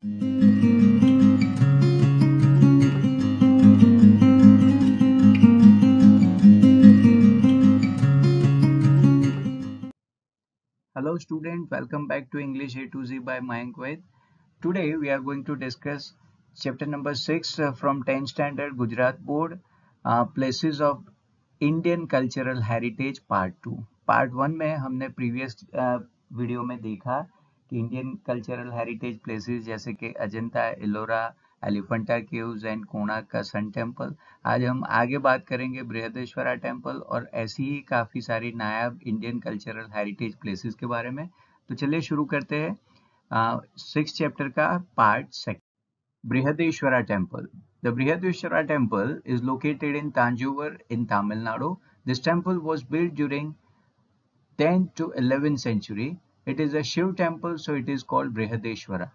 Hello student, welcome back to English A to Z by Mayank Vaid. Today we are going to discuss chapter number 6 from 10th standard Gujarat board, places of Indian cultural heritage part 2. Part 1 में हमने previous video में देखा कि Indian cultural heritage places जैसे कि Ajanta, Ellora, Elephanta caves and Konark का sun temple. आज हम आगे बात करेंगे बृहदेश्वरा टेम्पल और ऐसी ही काफ़ी सारी नायाब इंडियन कल्चरल हेरिटेज प्लेसेस के बारे में। तो चलिए शुरू करते हैं 6th चैप्टर का part 2। Brihadeshwara Temple. The Brihadeshwara Temple is located in Tanjore in Tamil Nadu. This temple was built during 10th to 11th century. It is a Shiv temple, so it is called Brihadeshwara.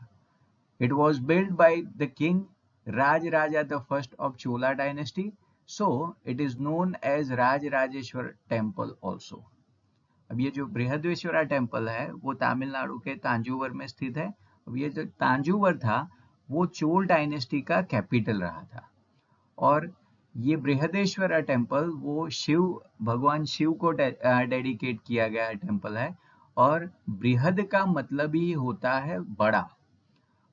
It was built by the king Rajaraja I of Chola dynasty, so it is known as Rajarajeshwar temple also. अब ये जो Brihadeeswara temple है वो तमिलनाडु के तांजूवर में स्थित है। अब ये जो तांजूवर था वो चोल डायनेस्टी का कैपिटल रहा था और ये बृहदेश्वरा टेम्पल वो भगवान शिव को डेडिकेट किया गया टेम्पल है और बृहद का मतलब ही होता है बड़ा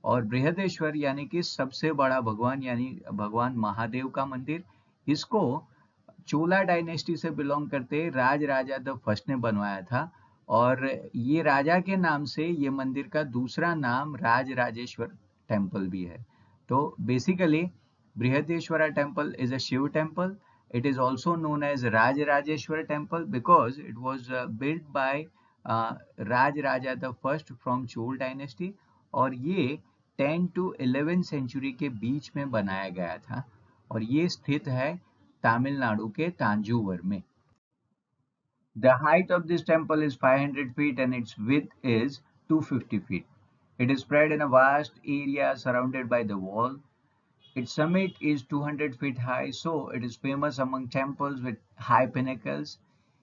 और बृहदेश्वर यानी कि सबसे बड़ा भगवान यानी भगवान महादेव का मंदिर। इसको चोला डायनेस्टी से बिलोंग करते राजराजा द फर्स्ट ने बनवाया था और ये राजा के नाम से ये मंदिर का दूसरा नाम राजराजेश्वर टेम्पल भी है। तो basically Brihadeeswara temple is a Shiva temple. It is also known as Rajarajeshwar temple because it was built by Rajaraja the first from Chol dynasty और ये 10 to 11 सेंचुरी के बीच में बनाया गया था और ये स्थित है तमिलनाडु के तांजूवर में। The height of this temple is 500 feet and its width is 250 feet. It is spread in a vast area surrounded by the wall. Its summit is 200 feet high, so it is famous among temples with high pinnacles.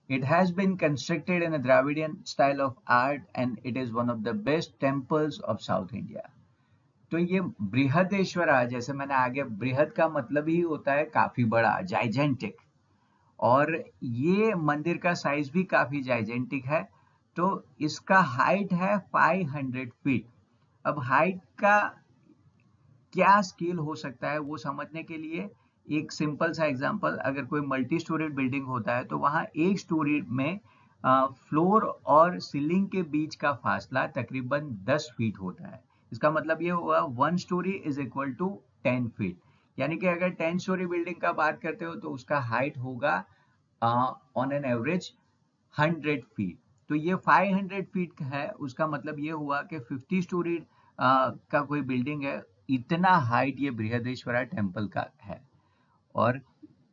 It has been constructed in a Dravidian style of art and it is one of the best temples of South India. तो ये बृहदेश्वरा, जैसे मैंने आगे, बृहद का मतलब ही होता है काफी बड़ा, जाइजेंटिक, और ये मंदिर का साइज भी काफी जाइजेंटिक है। तो इसका हाइट है 500 फीट। अब हाइट का क्या स्केल हो सकता है वो समझने के लिए एक सिंपल सा एग्जांपल, अगर कोई मल्टी स्टोरीड बिल्डिंग होता है तो वहां एक स्टोरी में फ्लोर और सीलिंग के बीच का फासला तकरीबन 10 फीट होता है। इसका मतलब ये हुआ 1 storey is equal to 10 feet, यानी कि अगर 10 स्टोरी बिल्डिंग का बात करते हो तो उसका हाइट होगा ऑन एन एवरेज 100 फीट। तो ये 500 फीट है, उसका मतलब ये हुआ कि 50 स्टोरी का कोई बिल्डिंग है, इतना हाइट ये बृहदेश्वरा टेम्पल का है। और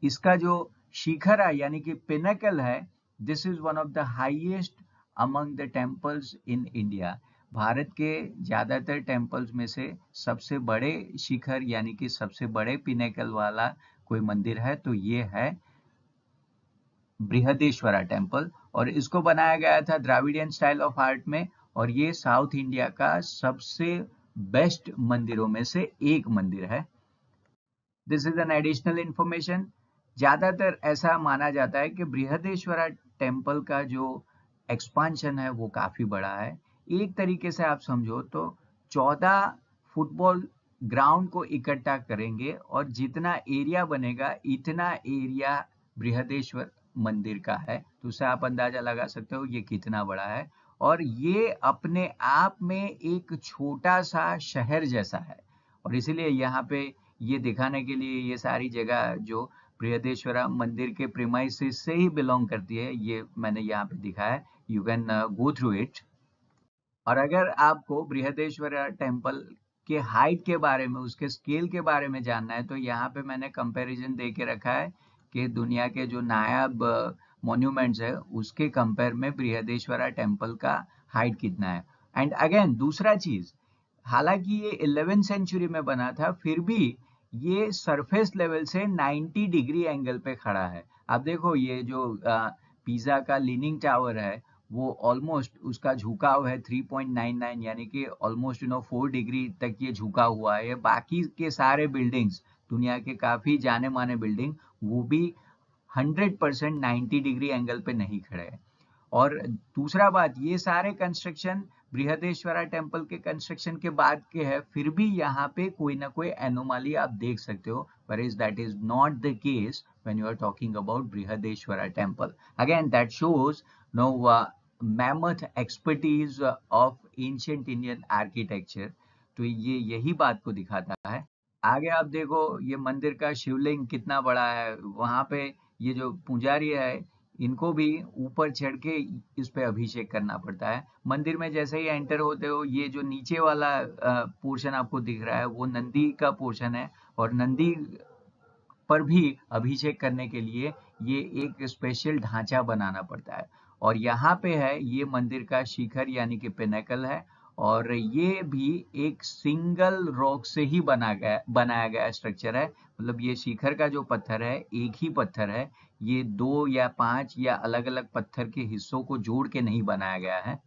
इसका जो शिखर है यानी कि पिनकल है, this is one of the highest among the temples in India. Bharat के ज्यादातर टेम्पल्स में से सबसे बड़े शिखर यानी कि सबसे बड़े पिनकल वाला कोई मंदिर है तो ये है बृहदेश्वरा टेम्पल और इसको बनाया गया था द्राविडियन स्टाइल ऑफ आर्ट में और ये साउथ इंडिया का सबसे बेस्ट मंदिरों में से एक मंदिर है। This is an additional information. ज्यादातर ऐसा माना जाता है कि बृहदेश्वरा टेम्पल का जो एक्सपांशन है वो काफी बड़ा है। एक तरीके से आप समझो तो 14 फुटबॉल ग्राउंड को इकट्ठा करेंगे और जितना एरिया बनेगा इतना एरिया बृहदेश्वर मंदिर का है, तो उससे आप अंदाजा लगा सकते हो ये कितना बड़ा है। और ये अपने आप में एक छोटा सा शहर जैसा है और इसीलिए यहाँ पे ये दिखाने के लिए ये सारी जगह जो बृहदेश्वरा मंदिर के प्रीमाइसेस से ही बिलोंग करती है, ये मैंने यहाँ पे दिखाया है। You can go through it. और अगर आपको बृहदेश्वरा टेम्पल के हाइट के बारे में, उसके स्केल के बारे में जानना है तो यहाँ पे मैंने कंपैरिजन दे के रखा है कि दुनिया के जो नायाब मॉन्यूमेंट्स है उसके कंपेयर में बृहदेश्वरा टेम्पल का हाइट कितना है। एंड अगेन दूसरा चीज, हालांकि ये 11th सेंचुरी में बना था फिर भी ये सरफेस लेवल से 90 डिग्री एंगल पे खड़ा है। आप देखो ये जो पिज़ा का लीनिंग टावर है वो ऑलमोस्ट उसका झुकाव है 3.99 यानी कि ऑलमोस्ट 4 डिग्री तक ये झुका हुआ है। बाकी के सारे बिल्डिंग्स, दुनिया के काफी जाने माने बिल्डिंग, वो भी 100% 90 डिग्री एंगल पे नहीं खड़े हैं। और दूसरा बात, ये सारे कंस्ट्रक्शन बृहदेश्वरा टेम्पल के कंस्ट्रक्शन के बाद के है, फिर भी यहाँ पे कोई ना कोई एनोमली आप देख सकते हो, whereas that is not the case when you are talking about Brihadeshwara temple. Again, that shows no mammoth expertise of ancient Indian architecture. तो ये यही बात को दिखाता है। आगे आप देखो, ये मंदिर का शिवलिंग कितना बड़ा है। वहां पे ये जो पुजारी है, इनको भी ऊपर चढ़ के इस पे अभिषेक करना पड़ता है। मंदिर में जैसे ही एंटर होते हो, ये जो नीचे वाला पोर्शन आपको दिख रहा है, वो नंदी का पोर्शन है, और नंदी पर भी अभिषेक करने के लिए ये एक स्पेशल ढांचा बनाना पड़ता है। और यहाँ पे है ये मंदिर का शिखर यानी कि पिनेकल है, और ये भी एक सिंगल रॉक से ही बनाया गया स्ट्रक्चर है। मतलब ये शिखर का जो पत्थर है, एक ही पत्थर है, ये 2 या 5 या अलग अलग पत्थर के हिस्सों को जोड़ के नहीं बनाया गया है।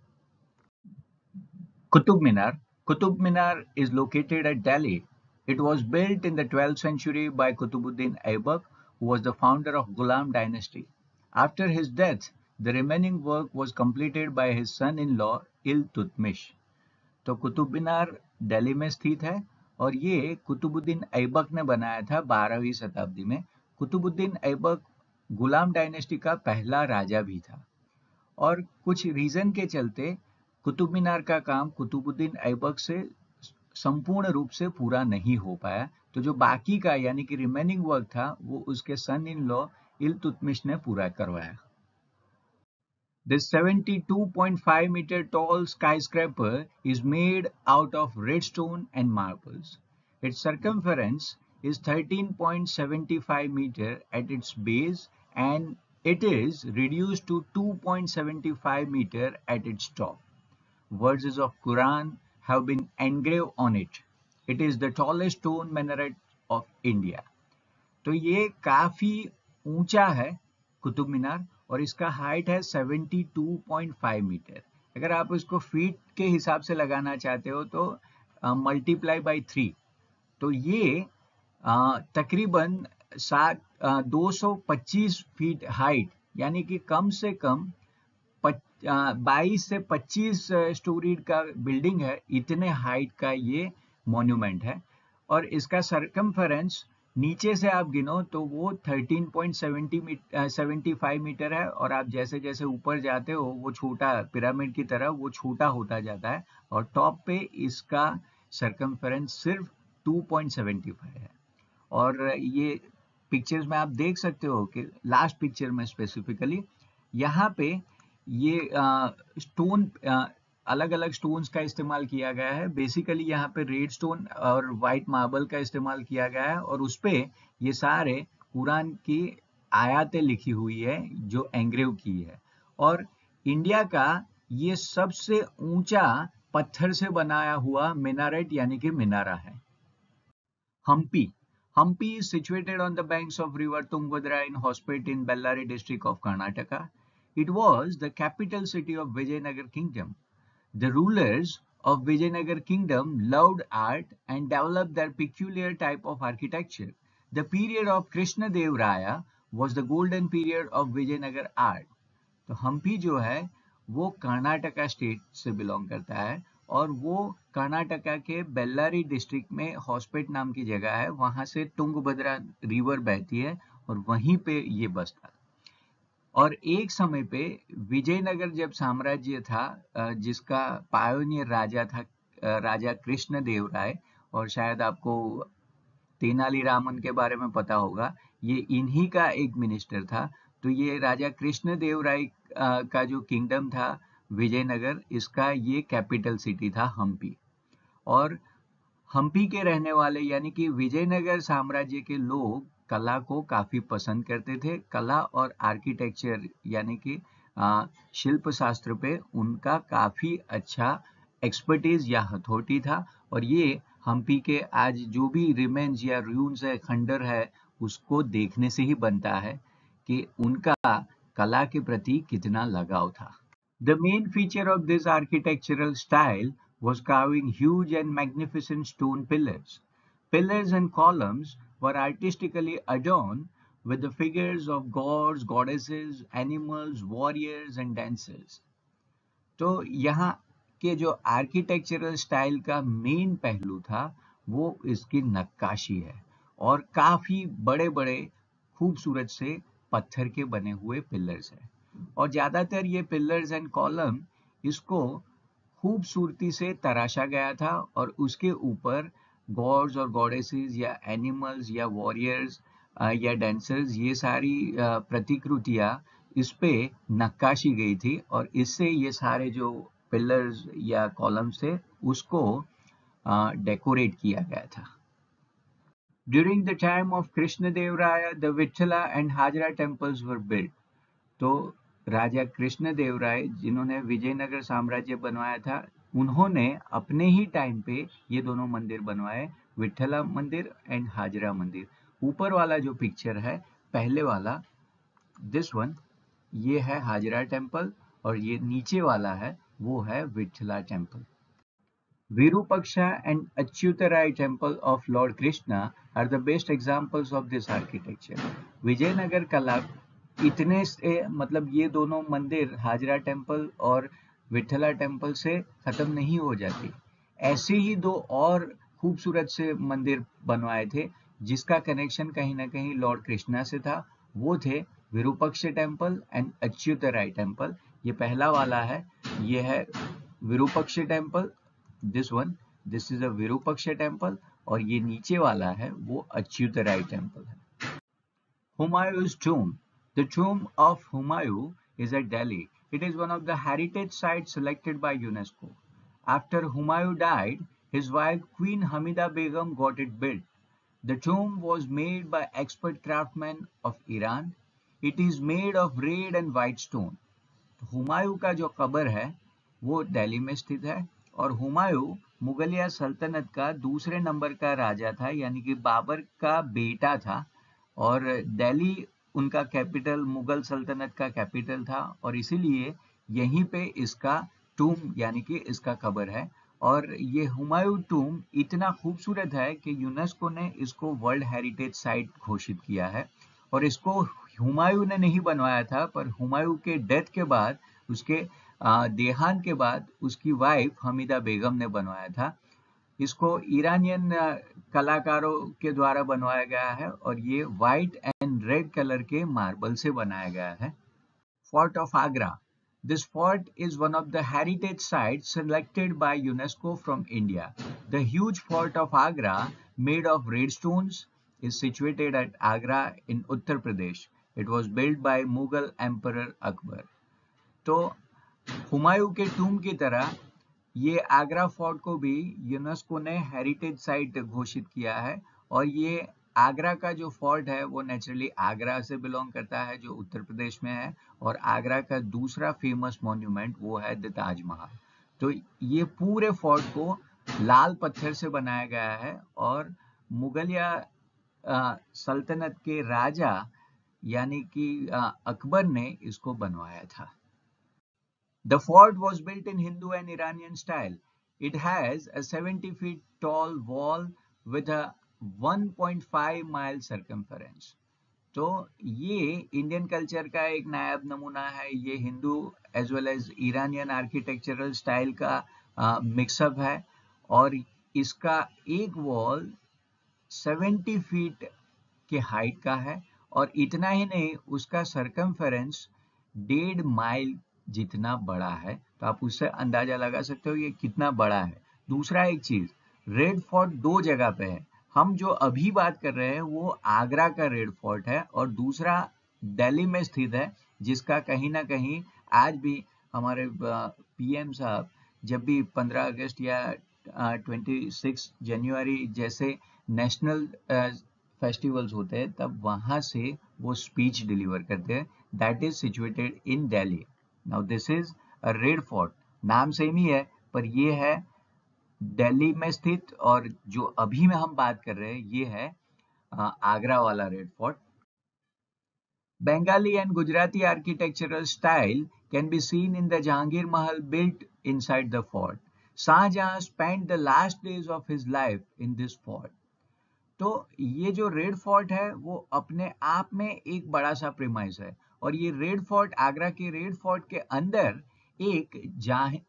Qutub Minar. Qutub Minar is located at Delhi. It was built in the 12th century by Qutbuddin Aibak, who was the founder of Ghulam dynasty. After his death, the remaining work was completed by his son-in-law Iltutmish. तो कुतुब मीनार दिल्ली में स्थित है, और ये कुतुबुद्दीन ऐबक ने बनाया था 12वीं शताब्दी में। कुतुबुद्दीन ऐबक गुलाम डायनेस्टी का पहला राजा भी था, और कुछ रीजन के चलते कुतुब मीनार का काम कुतुबुद्दीन ऐबक से संपूर्ण रूप से पूरा नहीं हो पाया। तो जो बाकी का यानी कि रिमेनिंग वर्क था, वो उसके सन इन लॉ इल्तुतमिश ने पूरा करवाया। This 72.5 meter tall skyscraper is made out of redstone and marbles. Its circumference is 13.75 meter at its base, and it is reduced to 2.75 meter at its top. Verses of Quran have been engraved on it. It is the tallest stone minaret of India. तो ये काफी ऊंचा है कुतुब मीनार, और इसका height है 72.5 metre. अगर आप इसको फीट के हिसाब से लगाना चाहते हो तो मल्टीप्लाई बाई 3, तो ये तकरीबन 225 फीट हाइट, यानी कि कम से कम 22 से 25 स्टोरी का बिल्डिंग है। इतने हाइट का ये मॉन्यूमेंट है, और इसका सरकमफेरेंस नीचे से आप गिनो तो वो 13.75 मीटर है, और आप जैसे जैसे ऊपर जाते हो वो छोटा, पिरामिड की तरह वो छोटा होता जाता है, और टॉप पे इसका सरकमफेरेंस सिर्फ 2.75 है। और ये पिक्चर्स में आप देख सकते हो कि लास्ट पिक्चर में स्पेसिफिकली यहाँ पे ये स्टोन, अलग अलग स्टोन्स का इस्तेमाल किया गया है। बेसिकली यहाँ पे रेड स्टोन और वाइट मार्बल का इस्तेमाल किया गया है, और उस पे ये सारे कुरान की आयतें लिखी हुई है जो एंग्रेव की है। और इंडिया का ये सबसे ऊंचा पत्थर से बनाया हुआ मीनारेट यानी कि मिनारा है। Hampi. Hampi is situated on the banks of river Tungabhadra in Hospet in Bellary district of Karnataka. It was the capital city of Vijayanagar kingdom. The rulers of Vijayanagar kingdom loved art and developed their peculiar type of architecture. The period of Krishna Dev Raya was the golden period of Vijayanagar art. तो हम्पी जो है वो Karnataka state से belong करता है, और वो कर्नाटका के बेल्लारी डिस्ट्रिक्ट में हॉस्पेट नाम की जगह है, वहां से तुंगभद्रा रिवर बहती है, और वहीं पे ये बसता। और एक समय पे विजयनगर जब साम्राज्य था, जिसका पायोनियर राजा था राजा कृष्ण देव राय, और शायद आपको तेनालीरामन के बारे में पता होगा, ये इन्हीं का एक मिनिस्टर था। तो ये राजा कृष्ण देव राय का जो किंगडम था विजयनगर, इसका ये कैपिटल सिटी था हम्पी। और हम्पी के रहने वाले यानी कि विजयनगर साम्राज्य के लोग कला को काफी पसंद करते थे। कला और आर्किटेक्चर यानी कि शिल्प शास्त्र पे उनका काफी अच्छा एक्सपर्टीज या हथौटी था, और ये हम्पी के आज जो भी रिमेन्स या रून्स है, खंडर है, उसको देखने से ही बनता है कि उनका कला के प्रति कितना लगाव था। The main feature of this architectural style was carving huge and magnificent stone pillars. Pillars and columns were artistically adorned with the figures of gods, goddesses, animals, warriors and dancers. तो यहाँ के जो आर्किटेक्चरल स्टाइल का main पहलू था वो इसकी नक्काशी है और काफी बड़े बड़े खूबसूरत से पत्थर के बने हुए पिलर्स हैं और ज्यादातर ये पिलर्स एंड कॉलम इसको खूबसूरती से तराशा गया था और उसके ऊपर गॉड्स और गॉडेसेस या एनिमल्स या वॉरियर्स या डांसर्स ये सारी प्रतिकृतियां इस पे नक्काशी गई थी और इससे ये सारे जो पिलर्स या कॉलम्स थे उसको डेकोरेट किया गया था. During the time of Krishna Dev Raya, the Vithala and Hajra temples were built. तो राजा कृष्ण देव राय जिन्होंने विजयनगर साम्राज्य बनवाया था उन्होंने अपने ही टाइम पे ये दोनों मंदिर बनवाए, विठला मंदिर एंड हाजरा मंदिर. ऊपर वाला जो पिक्चर है पहले वाला दिस वन ये है हाजरा टेम्पल और ये नीचे वाला है वो है Vitthala temple. Virupaksha and Achyutarai temple of Lord Krishna are the best examples of this architecture. Vijayanagara कला इतने से मतलब ये दोनों मंदिर हाजरा टेम्पल और विठला टेम्पल से खत्म नहीं हो जाती. ऐसे ही दो और खूबसूरत से मंदिर बनवाए थे जिसका कनेक्शन कहीं ना कहीं लॉर्ड कृष्णा से था. वो थे विरूपक्ष टेम्पल एंड अच्युतराय टेम्पल. ये पहला वाला है, ये है Virupaksha temple. This one this is a Virupaksha temple और ये नीचे वाला है वो अच्युतराय टेम्पल है. Humayun's tomb. The tomb of Humayun is at Delhi. It is one of the heritage sites selected by UNESCO. After Humayun died, his wife Queen Hamida Begum got it built. The tomb was made by expert craftsmen of Iran. It is made of red and white stone. Humayun का जो कब्र है वो दिल्ली में स्थित है और हुमायूं मुगलिया सल्तनत का दूसरे नंबर का राजा था यानी कि बाबर का बेटा था और दिल्ली उनका कैपिटल मुगल सल्तनत का कैपिटल था और इसीलिए यहीं पे इसका टूम यानी कि इसका कब्र है. और ये हुमायूं टूम इतना खूबसूरत है कि यूनेस्को ने इसको वर्ल्ड हेरिटेज साइट घोषित किया है और इसको हुमायूं ने नहीं बनवाया था पर हुमायूं के डेथ के बाद उसके देहांत के बाद उसकी वाइफ हमीदा बेगम ने बनवाया था. इसको ईरानियन कलाकारों के द्वारा बनवाया गया है और ये व्हाइट एंड रेड कलर के मार्बल से बनाया गया है. Fort of Agra. This fort is one of the heritage sites selected by UNESCO from India. The huge fort of Agra, made of red stones, is situated at Agra in Uttar Pradesh. It was built by Mughal Emperor Akbar. तो हुमायूं के टूम की तरह ये Agra fort को भी UNESCO ने heritage site घोषित किया है और ये आगरा का जो फोर्ट है वो नेचुरली आगरा से बिलोंग करता है जो उत्तर प्रदेश में है और आगरा का दूसरा फेमस मॉन्यूमेंट वो है द ताजमहल. तो ये पूरे फोर्ट को लाल पत्थर से बनाया गया है और मुगलिया सल्तनत के राजा यानी कि अकबर ने इसको बनवाया था. The fort was built in Hindu and Iranian style. It has a 70 feet tall wall with a 1.5 mile circumference. तो ये इंडियन कल्चर का एक नायाब नमूना है. ये Hindu as well as Iranian architectural style का मिक्सअप है और इसका एक वॉल 70 फीट के हाइट का है और इतना ही नहीं उसका सरकमफेरेंस 1.5 माइल जितना बड़ा है. तो आप उससे अंदाजा लगा सकते हो ये कितना बड़ा है. दूसरा एक चीज, रेड फोर्ट दो जगह पे है. हम जो अभी बात कर रहे हैं वो आगरा का रेड फोर्ट है और दूसरा दिल्ली में स्थित है जिसका कहीं ना कहीं आज भी हमारे पीएम साहब जब भी 15 अगस्त या 26 जनवरी जैसे नेशनल फेस्टिवल्स होते हैं तब वहां से वो स्पीच डिलीवर करते हैं. That is situated in Delhi. Now this is a red fort. नाम सेम ही है पर ये है दिल्ली में स्थित और जो अभी में हम बात कर रहे हैं ये है आगरा वाला red fort. Bengali and Gujarati architectural style can be seen in the Jahangir Mahal built inside the fort. Shah Jahan spent the last days of his life in this fort. तो ये जो रेड फोर्ट है वो अपने आप में एक बड़ा सा प्रीमाइस है, और ये रेड फोर्ट, आगरा के रेड फोर्ट के अंदर एक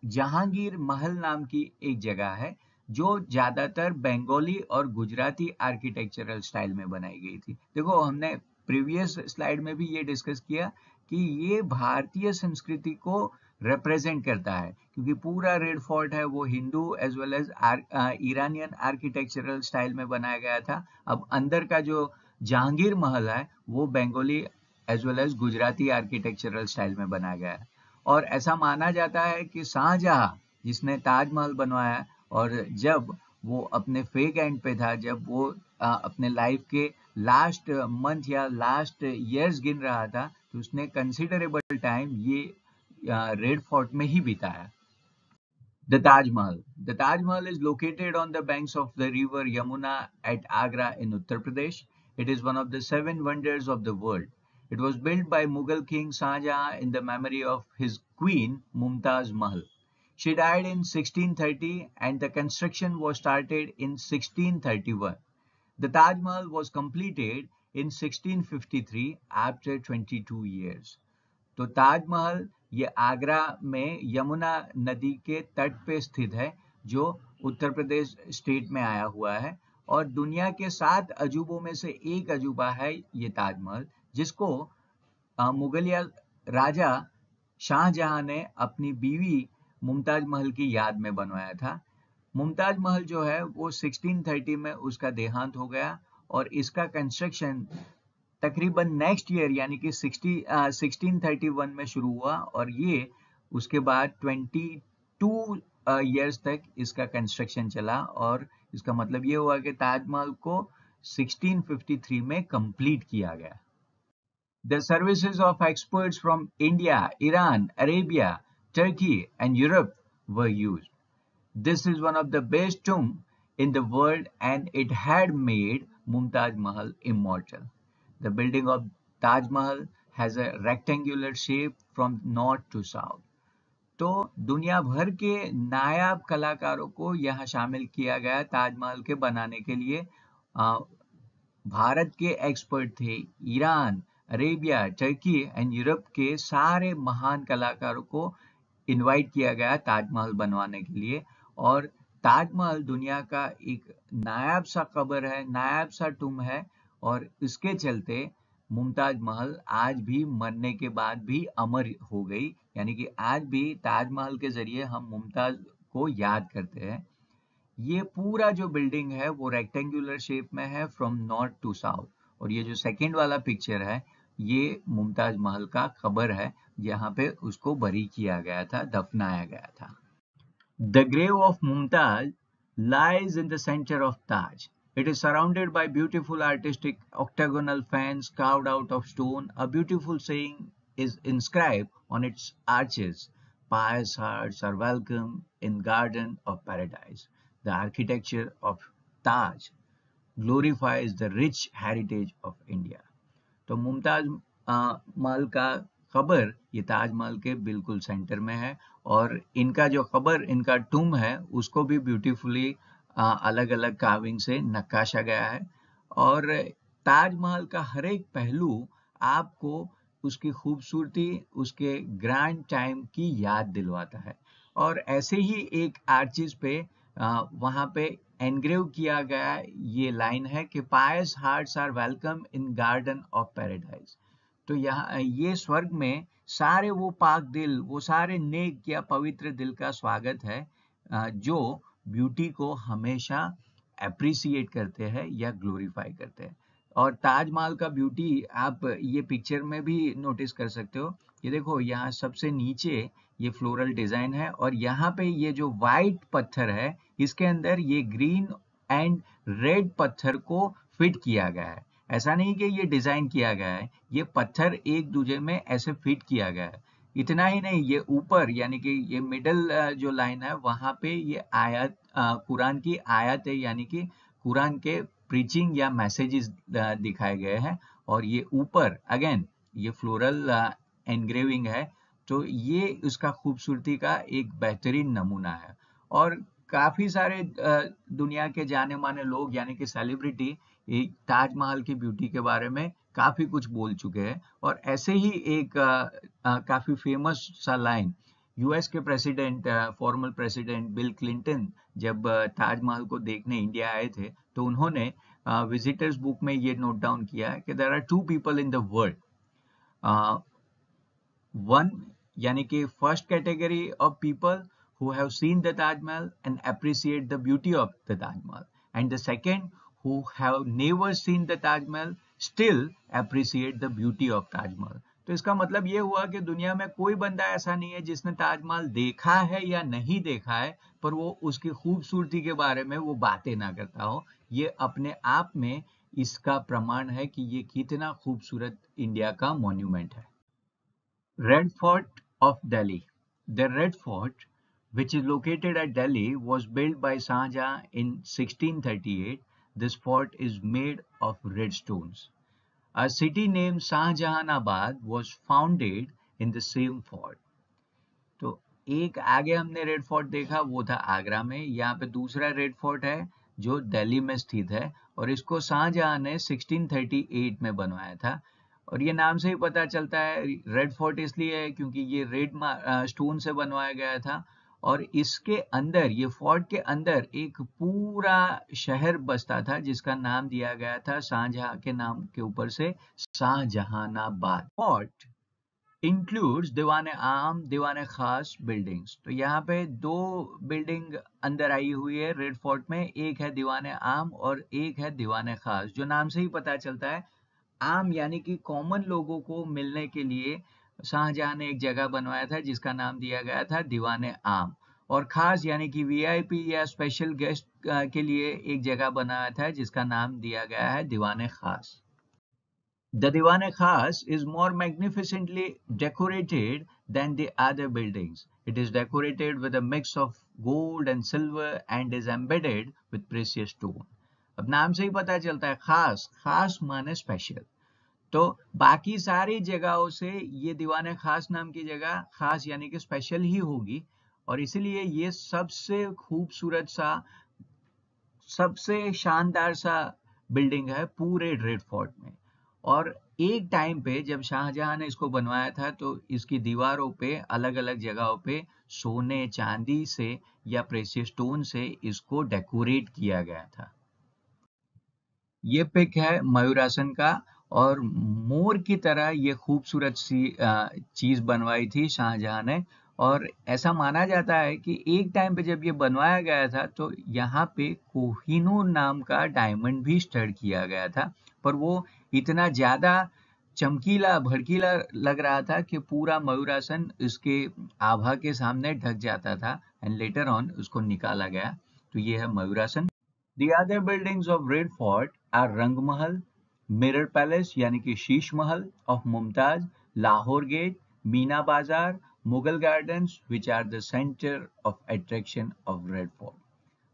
जहांगीर महल नाम की एक जगह है जो ज्यादातर बंगाली और गुजराती आर्किटेक्चरल स्टाइल में बनाई गई थी। देखो, हमने प्रीवियस स्लाइड में भी ये डिस्कस किया कि ये भारतीय संस्कृति को रिप्रेजेंट करता है, क्योंकि पूरा रेड फोर्ट है वो Hindu as well as Iranian architectural style में बनाया गया था। अब अंदर का जो जहांगीर महल है वो Bengali as well as Gujarati architectural style में बनाया गया है। और ऐसा माना जाता है कि शाहजहां, जिसने ताजमहल बनवाया, और जब वो अपने फेक एंड पे था, जब वो अपने लाइफ के लास्ट मंथ या लास्ट ईयर्स गिन रहा था, तो उसने कंसिडरेबल टाइम ये रेड फोर्ट में ही बिताया। The Taj Mahal. The Taj Mahal is located on the banks of the river Yamuna at Agra in Uttar Pradesh. It is one of the seven wonders of the world. It was built by Mughal king Shah Jahan in the memory of his queen Mumtaz Mahal. She died in 1630 and the construction was started in 1631. The Taj Mahal was completed in 1653 after 22 years. तो ताजमहल ये आगरा में यमुना नदी के तट पे स्थित है, जो उत्तर प्रदेश स्टेट में आया हुआ है, और दुनिया के 7 अजूबों में से एक अजूबा है ये ताजमहल, जिसको मुगलिया राजा शाहजहां ने अपनी बीवी मुमताज महल की याद में बनवाया था। मुमताज महल जो है वो 1630 में उसका देहांत हो गया, और इसका कंस्ट्रक्शन तकरीबन नेक्स्ट ईयर यानी कि 1631 में शुरू हुआ, और ये उसके बाद 22 ईयर्स तक इसका कंस्ट्रक्शन चला, और इसका मतलब ये हुआ कि ताजमहल को 1653 में कंप्लीट किया गया। The services of experts from India, Iran, Arabia, Turkey and Europe were used. This is one of the best tomb in the world and it had made Mumtaz Mahal immortal. The building of Taj Mahal has a rectangular shape from north to south. तो दुनिया भर के नायाब कलाकारों को यहाँ शामिल किया गया ताजमहल के बनाने के लिए। भारत के एक्सपर्ट थे, Iran, Arabia, Turkey and Europe के सारे महान कलाकारों को इनवाइट किया गया ताजमहल बनवाने के लिए। और ताजमहल दुनिया का एक नायाब सा कब्र है, नायाब सा टूम है, और इसके चलते मुमताज महल आज भी मरने के बाद भी अमर हो गई, यानी कि आज भी ताजमहल के जरिए हम मुमताज को याद करते हैं। ये पूरा जो बिल्डिंग है वो रेक्टेंगुलर शेप में है फ्रॉम नॉर्थ टू साउथ, और ये जो सेकंड वाला पिक्चर है ये मुमताज महल का कब्र है, जहाँ पे उसको बरी किया गया था, दफनाया गया था। The grave of Mumtaz lies in the center of Taj. It is surrounded by beautiful artistic octagonal fans carved out of stone. A beautiful saying is inscribed on its arches: "Pious hearts are welcome in garden of paradise." The architecture of Taj glorifies the rich heritage of India. तो मुमताज महल का कब्र ये ताजमहल के बिल्कुल centre में है, और इनका जो कब्र, इनका टूम है, उसको भी ब्यूटीफुली अलग अलग कार्विंग से नक्काशा गया है। और ताजमहल का हर एक पहलू आपको उसकी खूबसूरती, उसके ग्रैंड टाइम की याद दिलवाता है। और ऐसे ही एक आर्चिस पे वहां पे एनग्रेव किया गया ये लाइन है कि pious hearts are welcome in garden of paradise. तो यहाँ ये स्वर्ग में सारे वो पाक दिल, वो सारे नेक या पवित्र दिल का स्वागत है जो ब्यूटी को हमेशा अप्रिसिएट करते हैं या ग्लोरीफाई करते हैं। और ताजमहल का ब्यूटी आप ये पिक्चर में भी नोटिस कर सकते हो। ये देखो, यहाँ सबसे नीचे ये फ्लोरल डिजाइन है, और यहाँ पे ये जो वाइट पत्थर है इसके अंदर ये ग्रीन एंड रेड पत्थर को फिट किया गया है। ऐसा नहीं कि ये डिजाइन किया गया है, ये पत्थर एक दूसरे में ऐसे फिट किया गया है। इतना ही नहीं, ये ऊपर यानी कि ये मिडल जो लाइन है वहां पे ये आयत, कुरान की आयत है, यानी कि कुरान के प्रीचिंग या मैसेजेस दिखाए गए हैं। और ये ऊपर अगेन ये फ्लोरल एनग्रेविंग है, तो ये उसका खूबसूरती का एक बेहतरीन नमूना है। और काफी सारे दुनिया के जाने माने लोग यानी कि सेलिब्रिटी ताजमहल की ब्यूटी के बारे में काफी कुछ बोल चुके हैं। और ऐसे ही एक काफी फेमस सा लाइन यूएस के president former president bill Clinton जब ताजमहल को देखने इंडिया आए थे, तो उन्होंने विजिटर्स बुक में ये नोट डाउन किया कि there are two people in the world, one यानी कि first category of people who have seen the Taj Mahal and appreciate the beauty of the Taj Mahal, and the second who have never seen the Taj Mahal still appreciate the beauty of Taj Mahal. तो इसका मतलब ये हुआ कि दुनिया में कोई बंदा ऐसा नहीं है जिसने ताजमहल देखा है या नहीं देखा है पर वो उसकी खूबसूरती के बारे में वो बातें ना करता हो। ये अपने आप में इसका प्रमाण है कि ये कितना खूबसूरत इंडिया का मॉन्यूमेंट है। Red Fort of Delhi. The Red Fort, which is located at Delhi, was built by Shah Jahan in 1638. This fort is made of red stones. A city named Shah Jahanabad was founded in the same fort. तो एक आगे हमने red fort देखा, वो था आगरा में। यहाँ पे दूसरा रेड फोर्ट है जो दिल्ली में स्थित है और इसको शाहजहां ने 1638 में बनवाया था। और ये नाम से ही पता चलता है रेड फोर्ट इसलिए है क्योंकि ये रेड स्टोन से बनवाया गया था। और इसके अंदर, ये फोर्ट के अंदर एक पूरा शहर बसता था जिसका नाम दिया गया था शाहजहां के नाम के ऊपर से, शाहजहानाबाद। फोर्ट इंक्लूड्स दीवाने आम, दीवाने खास बिल्डिंग्स। तो यहाँ पे दो बिल्डिंग अंदर आई हुई है रेड फोर्ट में, एक है दीवाने आम और एक है दीवाने खास। जो नाम से ही पता चलता है, आम यानी कि कॉमन लोगों को मिलने के लिए शाहजहां ने एक जगह बनवाया था जिसका नाम दिया गया था दीवाने आम, और खास यानी कि वीआईपी या स्पेशल गेस्ट के लिए एक जगह बनाया था जिसका नाम दिया गया है दीवाने खास। The Diwan Khas is more magnificently decorated than the other buildings. It is decorated with a mix of gold and silver and is embedded with precious stone. अब नाम से ही पता चलता है खास, खास माने स्पेशल। तो बाकी सारी जगहों से ये दीवाने खास नाम की जगह खास यानी कि स्पेशल ही होगी, और इसीलिए ये सबसे खूबसूरत सा, सबसे शानदार सा बिल्डिंग है पूरे रेड फोर्ट में। और एक टाइम पे जब शाहजहां ने इसको बनवाया था तो इसकी दीवारों पे अलग अलग जगहों पे सोने चांदी से या प्रेशियस स्टोन से इसको डेकोरेट किया गया था। ये पिक है मयूरासन का, और मोर की तरह ये खूबसूरत सी चीज बनवाई थी शाहजहां ने। और ऐसा माना जाता है कि एक टाइम पे जब ये बनवाया गया था तो यहाँ पे कोहिनूर नाम का डायमंड भी स्टड किया गया था, पर वो इतना ज्यादा चमकीला भड़कीला लग रहा था कि पूरा मयूरासन इसके आभा के सामने ढक जाता था, एंड लेटर ऑन उसको निकाला गया। तो ये है मयूरासन। The other buildings of Red Fort are Rang Mahal, Mirror Palace यानी कि Sheesh Mahal of Mumtaz, Lahore Gate, Meena Bazar, Mughal Gardens, which are the center of attraction of Red Fort.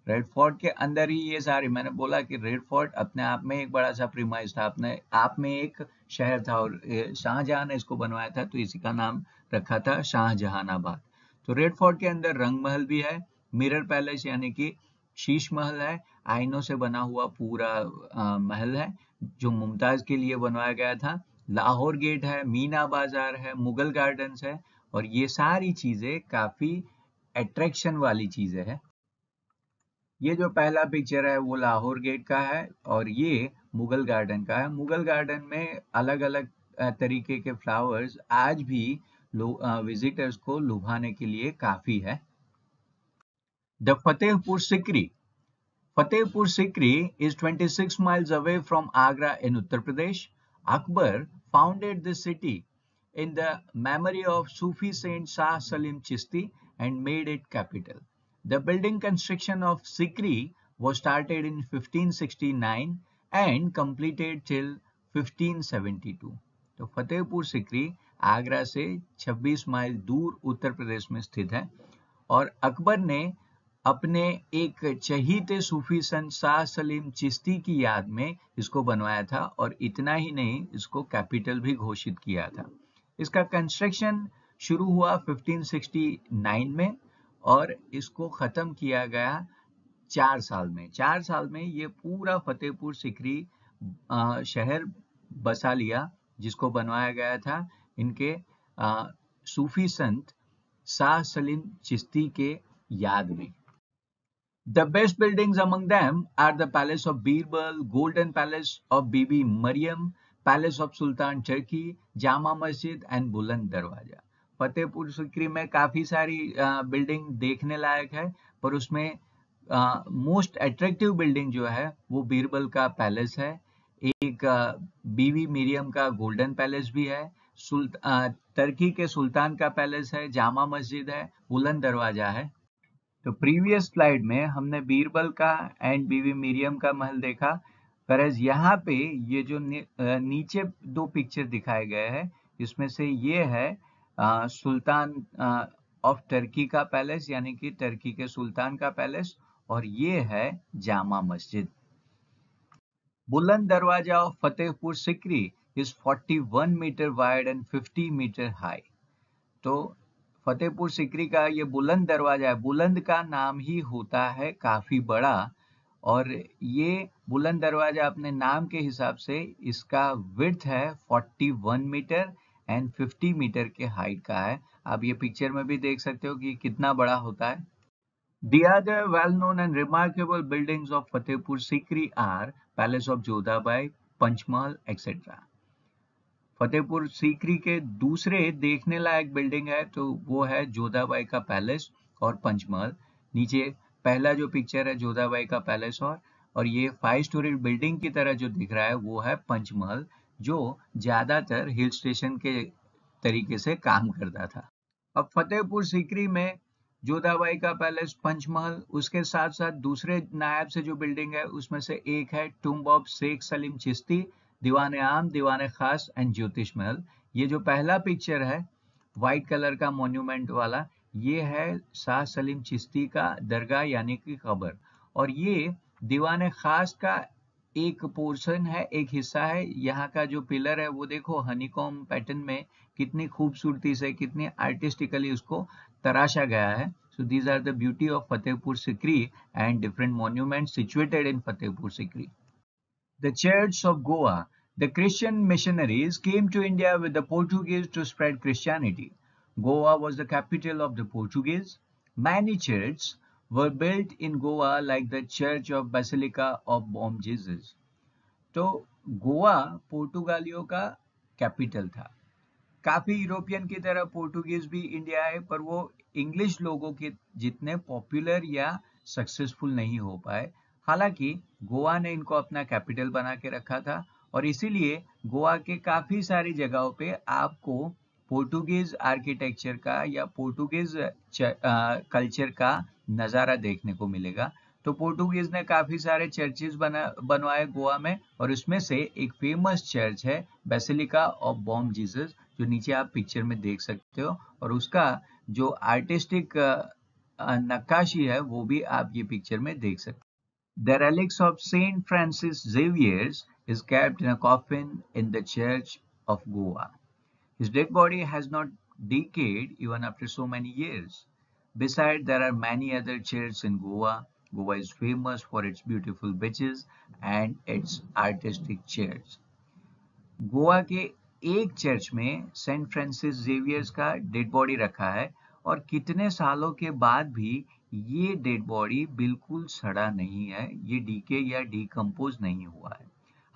Red fort के अंदर ही ये सारी, मैंने बोला कि रेड फोर्ट अपने आप में एक बड़ा सा प्रीमाइस था, अपने आप में एक शहर था, और शाहजहां ने इसको बनवाया था तो इसी का नाम रखा था शाहजहानाबाद। तो रेड फोर्ट के अंदर रंग महल भी है, मिरर पैलेस यानी कि शीश महल है, आईनों से बना हुआ पूरा महल है जो मुमताज के लिए बनवाया गया था, लाहौर गेट है, मीना बाजार है, मुगल गार्डन्स है, और ये सारी चीजें काफी अट्रैक्शन वाली चीजें हैं। ये जो पहला पिक्चर है वो लाहौर गेट का है और ये मुगल गार्डन का है। मुगल गार्डन में अलग अलग तरीके के फ्लावर्स आज भी विजिटर्स को लुभाने के लिए काफी है। The Fatehpur Sikri. Fatehpur Sikri is 26 miles away from Agra in Uttar Pradesh. Akbar founded this city in the memory of Sufi saint Shah Salim Chishti and made it capital. The building construction of Sikri was started in 1569 and completed till 1572. तो फतेहपुर सिकरी आगरा से 26 mile दूर उत्तर प्रदेश में स्थित है, और अकबर ने अपने एक चहीते सूफी संत शाह सलीम चिश्ती की याद में इसको बनवाया था और इतना ही नहीं, इसको कैपिटल भी घोषित किया था। इसका कंस्ट्रक्शन शुरू हुआ 1569 में और इसको खत्म किया गया 4 साल में। 4 साल में ये पूरा फतेहपुर सिकरी शहर बसा लिया, जिसको बनवाया गया था इनके सूफी संत शाह सलीम चिश्ती के याद में। The best buildings among them are the Palace of Birbal, Golden Palace of Bibi Mariam, Palace of Sultan Turkey, Jama Masjid and बुलंद दरवाजा। फतेहपुर सिकरी में काफी सारी बिल्डिंग देखने लायक है, पर उसमें मोस्ट अट्रैक्टिव बिल्डिंग जो है वो बीरबल का पैलेस है, एक बीवी मरियम का गोल्डन पैलेस भी है, तुर्की के सुल्तान का पैलेस है, जामा मस्जिद है, बुलंद दरवाजा है। तो प्रीवियस स्लाइड में हमने बीरबल का एंड बीवी मरियम का महल देखा, वरएज यहाँ पे ये जो नीचे दो पिक्चर दिखाए गए हैं, इसमें से ये है सुल्तान ऑफ टर्की का पैलेस, यानी कि टर्की के सुल्तान का पैलेस, और ये है Jama Masjid. Buland Darwaza of Fatehpur Sikri is 41 metre wide and 50 metre high. तो फतेहपुर सिकरी का ये बुलंद दरवाजा है, बुलंद का नाम ही होता है काफी बड़ा, और ये बुलंद दरवाजा अपने नाम के हिसाब से इसका विड्थ है 41 मीटर एंड 50 मीटर के हाइट का है। आप ये पिक्चर में भी देख सकते हो कि कितना बड़ा होता है। The other well-known and remarkable buildings of Fatehpur Sikri are Palace of Jodhabai, Panchmahal, etc. Fatehpur Sikri के दूसरे देखने लायक बिल्डिंग है तो वो है जोधाबाई का पैलेस और पंचमहल। नीचे पहला जो पिक्चर है जोधाबाई का पैलेस और ये 5 स्टोरी बिल्डिंग की तरह जो दिख रहा है वो है पंचमहल, जो ज्यादातर हिल स्टेशन के तरीके से काम करता था। अब फतेहपुर सीकरी में जोधाबाई का पैलेस, पंचमहल, उसके साथ साथ दूसरे नायब से जो बिल्डिंग है उसमें से एक है टूम्ब ऑफ शेख सलीम चिश्ती, दीवाने आम, दीवाने खास एंड ज्योतिष महल। ये जो पहला पिक्चर है व्हाइट कलर का मॉन्यूमेंट वाला, ये है शाह सलीम चिश्ती का दरगाह यानी कि कब्र, और ये दीवाने खास का एक पोर्शन है, एक हिस्सा है। यहाँ का जो पिलर है वो देखो हनीकॉम पैटर्न में कितनी खूबसूरती से, कितनी आर्टिस्टिकली उसको तराशा गया है। So these are the beauty of Fatehpur Sikri and different monuments situated in Fatehpur Sikri. The Church of Goa. The Christian missionaries came to India with the Portuguese to spread Christianity. Goa was the capital of the Portuguese. Many churches were built in Goa like the Church of Basilica of Bom Jesus. तो गोवा पोर्टुगालियों का capital था। काफी European की तरह Portuguese भी India है, पर वो इंग्लिश लोगों के जितने पॉपुलर या सक्सेसफुल नहीं हो पाए। हालांकि गोवा ने इनको अपना कैपिटल बना के रखा था और इसीलिए गोवा के काफी सारी जगहों पे आपको पोर्टुगीज आर्किटेक्चर का या पोर्टुगीज कल्चर का नज़ारा देखने को मिलेगा। तो पोर्टुगीज ने काफी सारे चर्चेज बनवाए गोवा में, और उसमें से एक फेमस चर्च है बेसिलिका ऑफ बॉम जीसस, जो नीचे आप पिक्चर में देख सकते हो, और उसका जो आर्टिस्टिक नक्काशी है वो भी आप ये पिक्चर में देख सकते हो। The relics of Saint Francis Xavier is kept in a coffin in the Church of Goa. His dead body has not decayed even after so many years. Besides, there are many other churches in Goa. Goa is famous for its beautiful beaches and its artistic church. Goa के एक church में Saint Francis Xavier's का dead body रखा है, और कितने सालों के बाद भी ये डेड बॉडी बिल्कुल सड़ा नहीं है, ये डीके या डीकम्पोज नहीं हुआ है।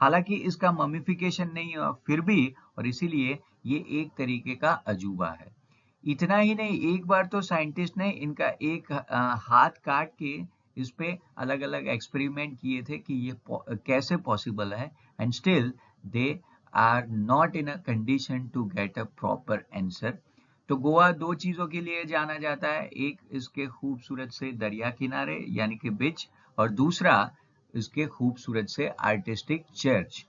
हालांकि इसका ममिफिकेशन नहीं हुआ फिर भी, और इसीलिए ये एक तरीके का अजूबा है। इतना ही नहीं, एक बार तो साइंटिस्ट ने इनका एक हाथ काट के इस पे अलग अलग एक्सपेरिमेंट किए थे कि ये कैसे पॉसिबल है, and still they are not in a condition to get a proper answer. तो गोवा दो चीजों के लिए जाना जाता है, एक इसके खूबसूरत से दरिया किनारे यानी कि बीच, और दूसरा इसके खूबसूरत से artistic church.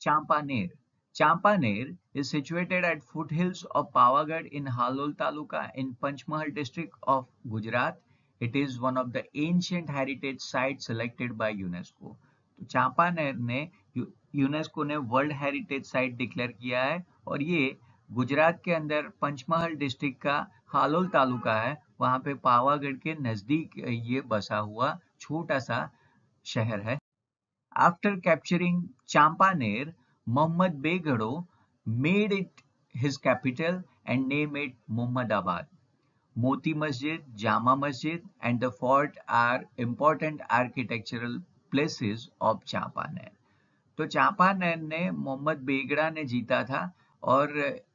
Champaner. Champaner is situated at foothills of Pavagadh in Halol Taluka in Panchmahal district of Gujarat. It is one of the ancient heritage sites selected by UNESCO. तो चांपानेर ने यूनेस्को ने वर्ल्ड हेरिटेज साइट डिक्लेयर किया है और ये गुजरात के अंदर Panchmahal district का हालोल तालुका है। वहां पे पावागढ़ के नजदीक ये बसा हुआ छोटा सा शहर है। After capturing Champaner, Muhammad Begado made it his capital and named it Muhammadabad. Moti Masjid, Jama Masjid, and the fort are important architectural places of Champaner. तो चांपानेर ने मोहम्मद बेगड़ा ने जीता था और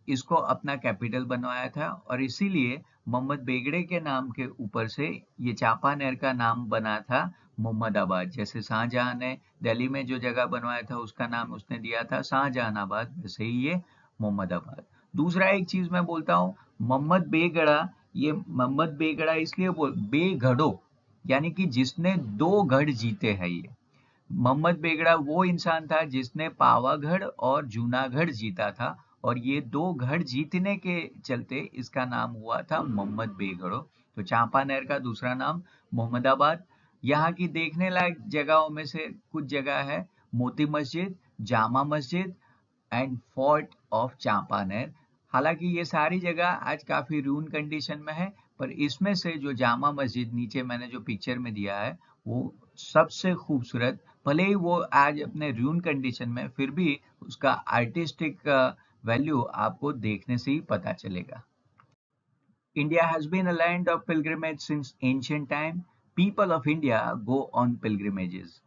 इसको अपना कैपिटल बनवाया था और इसीलिए मोहम्मद बेगड़े के नाम के ऊपर से ये चांपानेर का नाम बना था मोहम्मदाबाद। जैसे शाहजहां ने दिल्ली में जो जगह बनवाया था उसका नाम उसने दिया था शाहजहानाबाद, वैसे ही ये मोहम्मदाबाद। दूसरा एक चीज मैं बोलता हूँ, मोहम्मद बेगड़ा, ये मोहम्मद बेगड़ा इसलिए बोल बेगड़ो यानी कि जिसने 2 गढ़ जीते हैं। ये मोहम्मद बेगड़ा वो इंसान था जिसने पावागढ़ और जूनागढ़ जीता था और ये 2 गढ़ जीतने के चलते इसका नाम हुआ था मोहम्मद बेगड़ो। तो चांपानेर का दूसरा नाम मोहम्मदाबाद। यहाँ की देखने लायक जगहों में से कुछ जगह है Moti Masjid, Jama Masjid and fort of Champaner. हालांकि ये सारी जगह आज काफी रून कंडीशन में है, पर इसमें से जो जामा मस्जिद नीचे मैंने जो पिक्चर में दिया है वो सबसे खूबसूरत, भले ही वो आज अपने रून कंडीशन में, फिर भी उसका आर्टिस्टिक वैल्यू आपको देखने से ही पता चलेगा। India has been a land of pilgrimage since ancient time. People of India go on pilgrimages.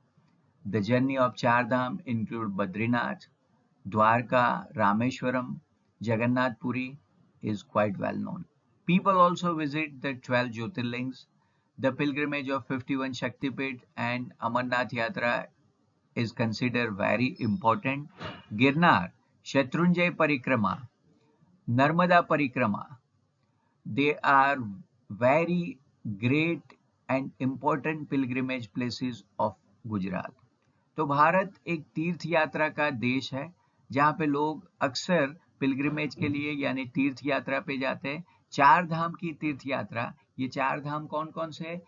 The journey of Char Dham include Badrinath, Dwarka, Rameshwaram, Jagannath Puri is quite well known. People also visit the 12 Jyotirlings. The pilgrimage of 51 Shaktipit and Amarnath Yatra is considered very important. Girnar, Shatrunjay Parikrama, Narmada Parikrama, they are very great and important pilgrimage places of Gujarat. तो भारत एक तीर्थ यात्रा का देश है जहाँ पे लोग अक्सर पिलग्रिमेज के लिए यानी तीर्थ यात्रा पे जाते हैं। 4 धाम की तीर्थ यात्रा, ये 4 धाम कौन कौन से हैं?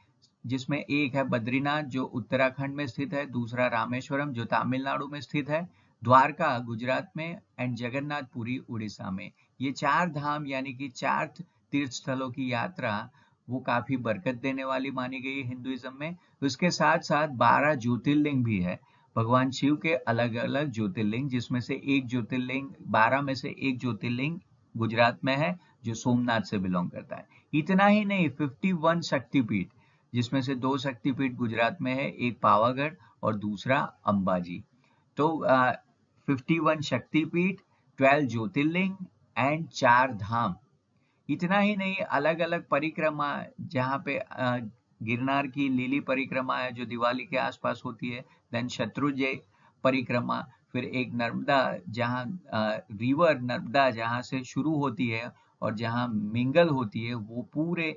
जिसमें एक है बद्रीनाथ जो उत्तराखंड में स्थित है, दूसरा रामेश्वरम जो तमिलनाडु में स्थित है, द्वारका गुजरात में एंड जगन्नाथपुरी उड़ीसा में। ये 4 धाम यानी कि 4 तीर्थ स्थलों की यात्रा वो काफी बरकत देने वाली मानी गई है हिंदुइज्म में। उसके साथ साथ 12 ज्योतिर्लिंग भी है, भगवान शिव के अलग अलग ज्योतिर्लिंग, जिसमें से एक ज्योतिर्लिंग 12 में से एक ज्योतिर्लिंग गुजरात में है जो सोमनाथ से बिलोंग करता है। इतना ही नहीं, 51 शक्तिपीठ, जिसमें से 2 शक्तिपीठ गुजरात में है, एक पावागढ़ और दूसरा अंबाजी। तो 51 शक्तिपीठ, 12 ज्योतिर्लिंग एंड 4 धाम। इतना ही नहीं, अलग अलग परिक्रमा, जहाँ पे गिरनार की लीली परिक्रमा है जो दिवाली के आसपास होती है, देन शत्रुंजय परिक्रमा, फिर एक नर्मदा जहाँ रिवर नर्मदा जहाँ से शुरू होती है और जहाँ मिंगल होती है, वो पूरे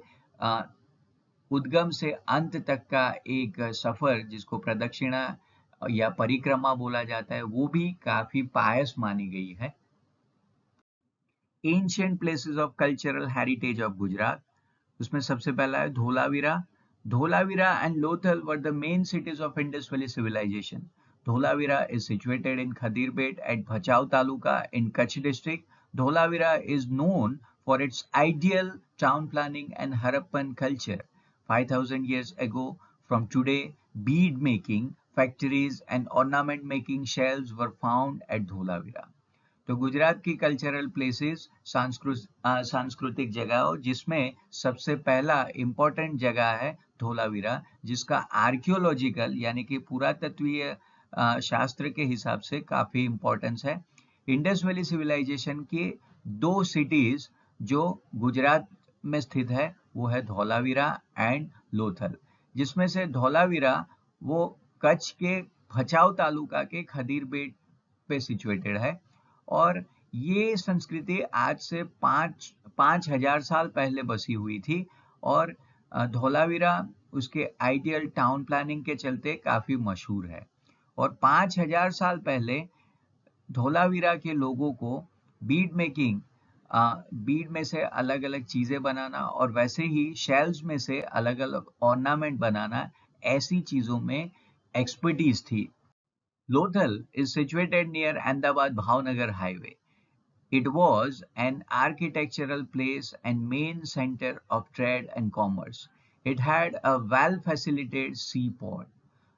उद्गम से अंत तक का एक सफर जिसको प्रदक्षिणा या परिक्रमा बोला जाता है, वो भी काफी पायस मानी गई है। Ancient places of cultural heritage of Gujarat, उसमें सबसे पहला है Dholavira. Dholavira and Lothal were the main cities of Indus valley civilisation. Dholavira is situated in Khadirbet at Bhachau Taluka in Kutch district. Dholavira is known for its ideal town planning and Harappan culture. 5,000 years ago from today, bead making factories and ornament making shells were found at Dholavira. तो गुजरात की cultural places, सांस्कृतिक जगह, जिसमें सबसे पहला important जगह है धोलावीरा, जिसका आर्कियोलॉजिकल यानी कि पुरातत्वीय शास्त्र के हिसाब से काफी इम्पोर्टेंस है। इंडस वैली सिविलाइजेशन के 2 सिटीज जो गुजरात में स्थित है वो है धोलावीरा एंड लोथल, जिसमें से धोलावीरा वो कच्छ के भचाऊ तालुका के खदीरबेट पे सिचुएटेड है और ये संस्कृति आज से 5,000 साल पहले बसी हुई थी और धोलावीरा उसके आइडियल टाउन प्लानिंग के चलते काफी मशहूर है। और 5,000 साल पहले धोलावीरा के लोगों को बीड मेकिंग बीड में से अलग अलग चीजें बनाना और वैसे ही शेल्स में से अलग अलग ऑर्नामेंट बनाना, ऐसी चीजों में एक्सपर्टीज थी। Lothal is situated near Ahmedabad Bhavnagar highway. It was an architectural place and main center of trade and commerce. It had a well-facilitated seaport.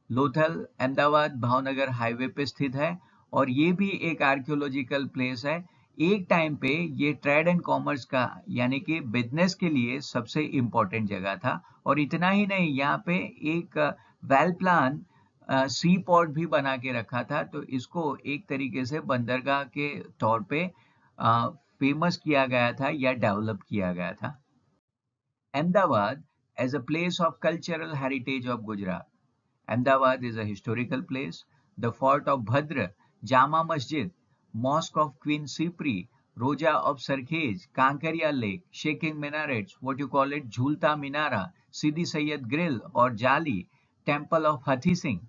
Lothal Ahmedabad Bhavnagar highway पे स्थित है और ये भी एक आर्कियोलॉजिकल प्लेस है। एक टाइम पे ये ट्रेड एंड कॉमर्स का यानी कि बिजनेस के लिए सबसे इम्पोर्टेंट जगह था। और इतना ही नहीं, यहाँ पे एक वेल प्लान सी पोर्ट भी बना के रखा था, तो इसको एक तरीके से बंदरगाह के तौर पे फेमस किया गया था या डेवलप किया गया था। Ahmedabad as a place of cultural heritage of Gujarat. Ahmedabad is a historical place. The fort of Bhadra, Jama Masjid, Mosque of Queen Sipri, Roja of Sarkhej, Kankaria Lake, Shaking Minarets, what you call it, Jhulta Minara, Sidi Sayyid Grill or Jali, Temple of Hathi Singh,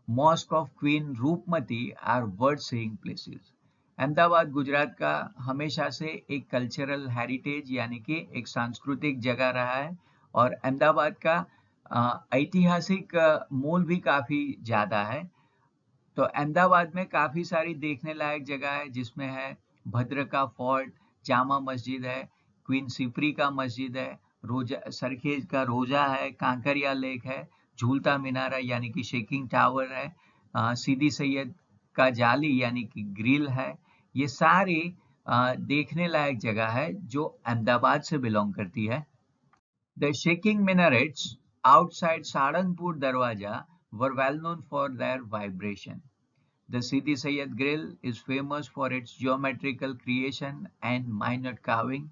mosque of queen Roopmati are worth seeing places. Ahmedabad Gujarat का हमेशा से एक cultural heritage यानी कि एक सांस्कृतिक जगह रहा है और अहमदाबाद का ऐतिहासिक मूल भी काफी ज्यादा है। तो अहमदाबाद में काफी सारी देखने लायक जगह है, जिसमें है भद्र का फोर्ट, जामा मस्जिद है, क्वीन सिपरी का मस्जिद है, रोजा सरखेज का रोजा है, कांकरिया लेक है, झूलता मीनारा यानी कि शेकिंग टावर है, सीदी सैयद का जाली यानी कि ग्रिल है। ये सारी देखने लायक जगह है जो अहमदाबाद से बिलोंग करती है। The shaking minarets outside Saranpur Darwaja were well known for their vibration. The Sidi Sayyid Grill is famous for its geometrical creation and minute carving.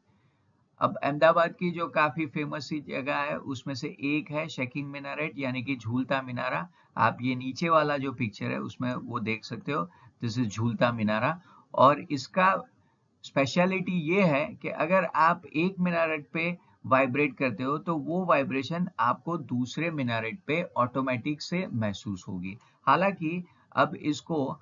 अब अहमदाबाद की जो काफी फेमस सी जगह है उसमें से एक है शेकिंग मिनारेट यानी कि झूलता मिनारा। आप ये नीचे वाला जो पिक्चर है उसमें वो देख सकते हो, दिस इज झूलता मिनारा। और इसका स्पेशलिटी ये है कि अगर आप एक मिनारेट पे वाइब्रेट करते हो तो वो वाइब्रेशन आपको दूसरे मिनारेट पे ऑटोमेटिक से महसूस होगी। हालांकि अब इसको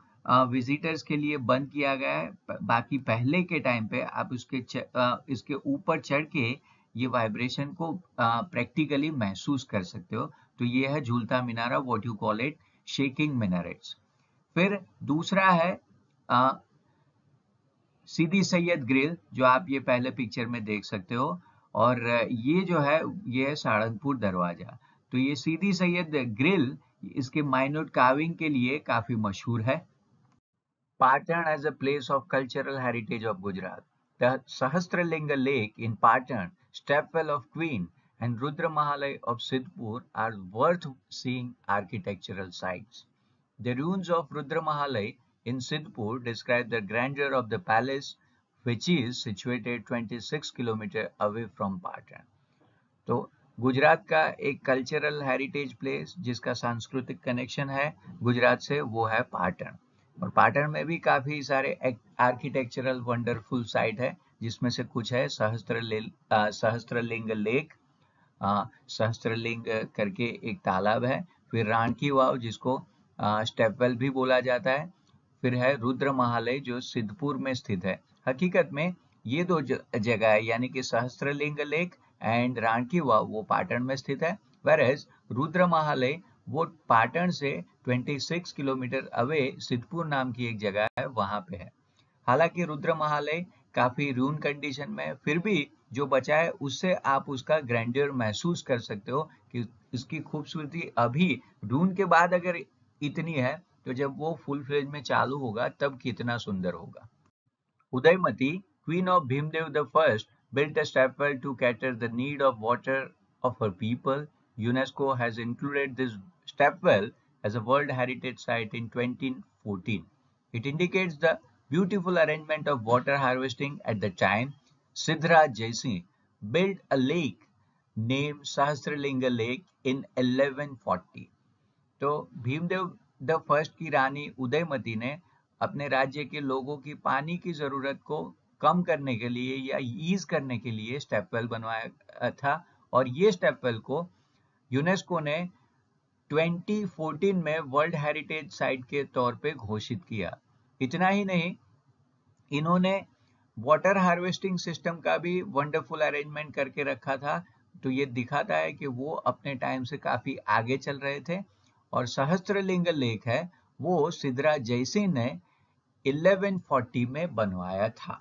विजिटर्स के लिए बंद किया गया है, बाकी पहले के टाइम पे आप इसके ऊपर चढ़ के ये वाइब्रेशन को प्रैक्टिकली महसूस कर सकते हो। तो ये है झूलता मिनारा, what you call it shaking minarets. फिर दूसरा है सीदी सैयद ग्रिल, जो आप ये पहले पिक्चर में देख सकते हो। और ये जो है ये है सहारनपुर दरवाजा। तो ये सीदी सैयद ग्रिल इसके माइन्यूट कार्विंग के लिए काफी मशहूर है। Patan as a place of cultural heritage of Gujarat. The Sahasralinga Lake in Patan, Stepwell of Queen, and Rudra Mahalay of Sidhpur are worth seeing architectural sites. The ruins of Rudra Mahalay in Sidhpur describe the grandeur of the palace, which is situated 26 km away from Patan. तो गुजरात का एक cultural heritage place जिसका सांस्कृतिक connection है गुजरात से, वो है पाटन। और पाटन में भी काफी सारे आर्किटेक्चरल वंडरफुल साइट है, जिसमें से कुछ है सहस्त्रलिंग लेक, सहस्त्रलिंग करके एक तालाब है, फिर राणकी वाव जिसको स्टेपवेल भी बोला जाता है, फिर है रुद्र महालय जो सिद्धपुर में स्थित है। हकीकत में ये दो जगह है यानी कि सहस्त्रलिंग लेक एंड राणकी वाव वो पाटन में स्थित है, वेरएज रुद्र महालय वो पाटन से 26 किलोमीटर अवे सिद्धपुर नाम की एक जगह है वहां पे है। हालांकि रुद्र महालय काफी रून कंडीशन में, फिर भी जो बचा है उससे आप उसका ग्रैंडियर महसूस कर सकते हो कि इसकी खूबसूरती अभी रून के बाद अगर इतनी है तो जब वो फुल फ्लेज में चालू होगा तब कितना सुंदर होगा। Udayamati, queen of Bhimdev the First, built a stepwell to cater the need of water of her people. UNESCO has included this stepwell as a World Heritage Site in 2014. It indicates the beautiful arrangement of water harvesting at the time. Siddharth Jaisingh built a lake named Sahasralinga Lake in 1140. तो Bhimdev the first की रानी उदयमती ने अपने राज्य के लोगों की पानी की जरूरत को कम करने के लिए या ईज करने के लिए स्टेपवेल बनवाया था, और ये स्टेपवेल को यूनेस्को ने 2014 में वर्ल्ड हेरिटेज साइट के तौर पे घोषित किया। इतना ही नहीं, इन्होंने वाटर हार्वेस्टिंग सिस्टम का भी वंडरफुल अरेंजमेंट करके रखा था। तो ये दिखाता है कि वो अपने टाइम से काफी आगे चल रहे थे। और सहस्त्रलिंग लेक है वो सिद्रा जयसिंह ने 1140 में बनवाया था।